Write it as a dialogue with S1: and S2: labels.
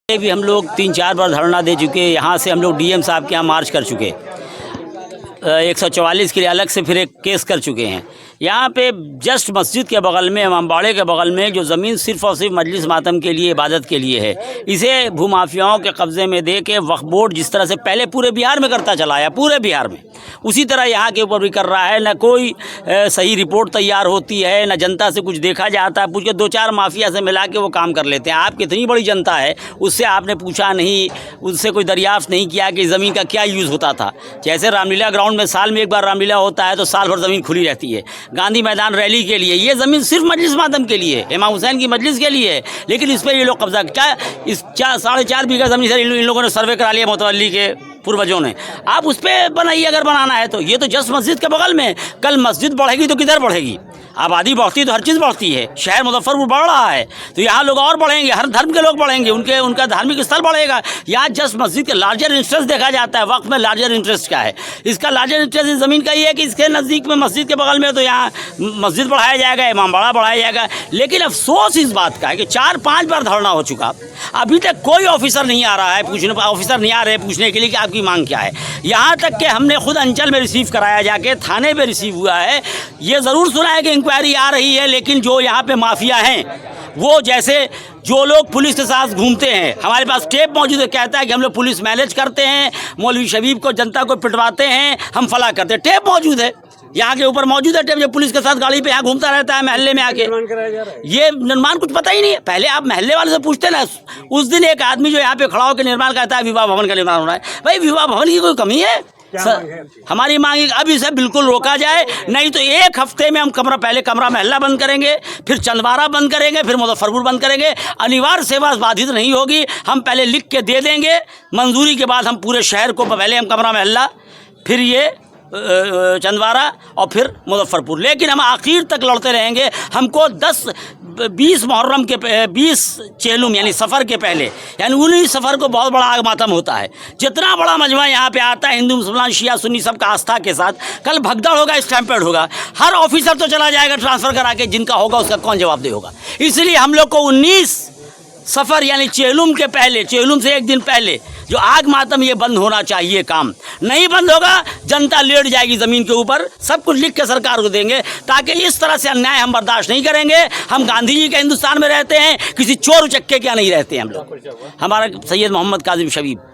S1: भी हम लोग 3-4 बार धरना दे चुके। यहाँ से हम लोग डीएम साहब के यहाँ मार्च कर चुके, 144 के लिए अलग से फिर एक केस कर चुके हैं। यहाँ पे जस्ट मस्जिद के बगल में, इमामबाड़े के बगल में जो ज़मीन सिर्फ़ और सिर्फ मजलिस मातम के लिए, इबादत के लिए है, इसे भूमाफियाओं के कब्ज़े में दे के वक्फ बोर्ड जिस तरह से पहले पूरे बिहार में करता चला आया, पूरे बिहार में उसी तरह यहाँ के ऊपर भी कर रहा है। न कोई सही रिपोर्ट तैयार होती है, न जनता से कुछ देखा जाता है। पूछ के 2-4 माफिया से मिला के वो काम कर लेते हैं। आप कितनी बड़ी जनता है, उससे आपने पूछा नहीं, उससे कोई दरियाफ्त नहीं किया कि ज़मीन का क्या यूज़ होता था। जैसे रामलीला ग्राउंड में साल में एक बार रामलीला होता है तो साल भर ज़मीन खुली रहती है। गांधी मैदान रैली के लिए, ये ज़मीन सिर्फ मजलिस मातम के लिए, इमाम हुसैन की मजलिस के लिए है, लेकिन इस पर ये लोग कब्जा, क्या इस 4.5 बीघा ज़मीन से इन लोगों ने सर्वे करा लिया मुतवल्ली के पूर्वजों ने। आप उस पर बनाइए अगर बनाना है तो। ये तो जस्ट मस्जिद के बगल में, कल मस्जिद बढ़ेगी तो किधर बढ़ेगी? आबादी बढ़ती तो हर चीज़ बढ़ती है। शहर मुजफ्फरपुर बढ़ रहा है तो यहाँ लोग और बढ़ेंगे, हर धर्म के लोग बढ़ेंगे, उनका धार्मिक स्थल बढ़ेगा। यहाँ जस्ट मस्जिद के लार्जर इंटरेस्ट देखा जाता है। वक्त में लार्जर इंटरेस्ट क्या है? इसका लार्जर इंटरेस्ट इस ज़मीन का ये है कि इसके नज़दीक में, मस्जिद के बगल में, तो यहाँ मस्जिद बढ़ाया जाएगा, इमामबाड़ा बढ़ाया जाएगा। लेकिन अफसोस इस बात का है कि 4-5 बार धरना हो चुका, अभी तक कोई ऑफिसर नहीं आ रहा है पूछने के लिए कि आपकी मांग क्या है। यहाँ तक कि हमने खुद अंचल में रिसीव कराया, जाके थाने पे रिसीव हुआ है। ये ज़रूर सुना है कि इंक्वायरी आ रही है, लेकिन जो यहाँ पे माफिया हैं, वो जैसे जो लोग पुलिस के साथ घूमते हैं, हमारे पास टेप मौजूद है, कहता है कि हम लोग पुलिस मैनेज करते हैं, मौलवी शबीब को, जनता को पिटवाते हैं, हम फला करते हैं। टेप मौजूद है, यहाँ के ऊपर मौजूद है टेप, जो पुलिस के साथ गाड़ी पे यहाँ घूमता रहता है महल्ले में आके। ये निर्माण कुछ पता ही नहीं है। पहले आप महल्ले वाले से पूछते ना। उस दिन एक आदमी जो यहाँ पे खड़ा होकर निर्माण कहता है विवाह भवन का निर्माण हो रहा है। भाई विवाह भवन की कोई कमी है? हमारी मांग है अब इसे बिल्कुल रोका जाए, नहीं तो 1 हफ्ते में हम पहले कमरा महल्ला बंद करेंगे, फिर चंदवारा बंद करेंगे, फिर मुजफ्फरपुर बंद करेंगे। अनिवार्य सेवा बाधित नहीं होगी, हम पहले लिख के दे देंगे, मंजूरी के बाद हम पूरे शहर को, पहले हम कमरा महल्ला, फिर ये चंदवारा और फिर मुजफ्फरपुर। लेकिन हम आखिर तक लड़ते रहेंगे। हमको 20 मुहर्रम के 20 चेलुम यानी सफ़र के पहले, यानी 19 सफ़र को बहुत बड़ा आग मातम होता है। जितना बड़ा मजमा यहाँ पे आता है, हिंदू मुसलमान शिया सुन्नी सबका आस्था के साथ, कल भगदड़ होगा, स्टैम्पेड होगा। हर ऑफिसर तो चला जाएगा ट्रांसफ़र करा के, जिनका होगा उसका कौन जवाबदेह होगा? इसलिए हम लोग को 19 सफ़र यानी चेलुम के पहले, चेलुम से 1 दिन पहले जो आग मातम, ये बंद होना चाहिए। काम नहीं बंद होगा, जनता लेट जाएगी ज़मीन के ऊपर। सब कुछ लिख के सरकार को देंगे, ताकि इस तरह से अन्याय हम बर्दाश्त नहीं करेंगे। हम गांधी जी के हिंदुस्तान में रहते हैं, किसी चोर उचक्के क्या नहीं रहते हैं हम लोग। हमारा सैयद मोहम्मद कासिम शबीब।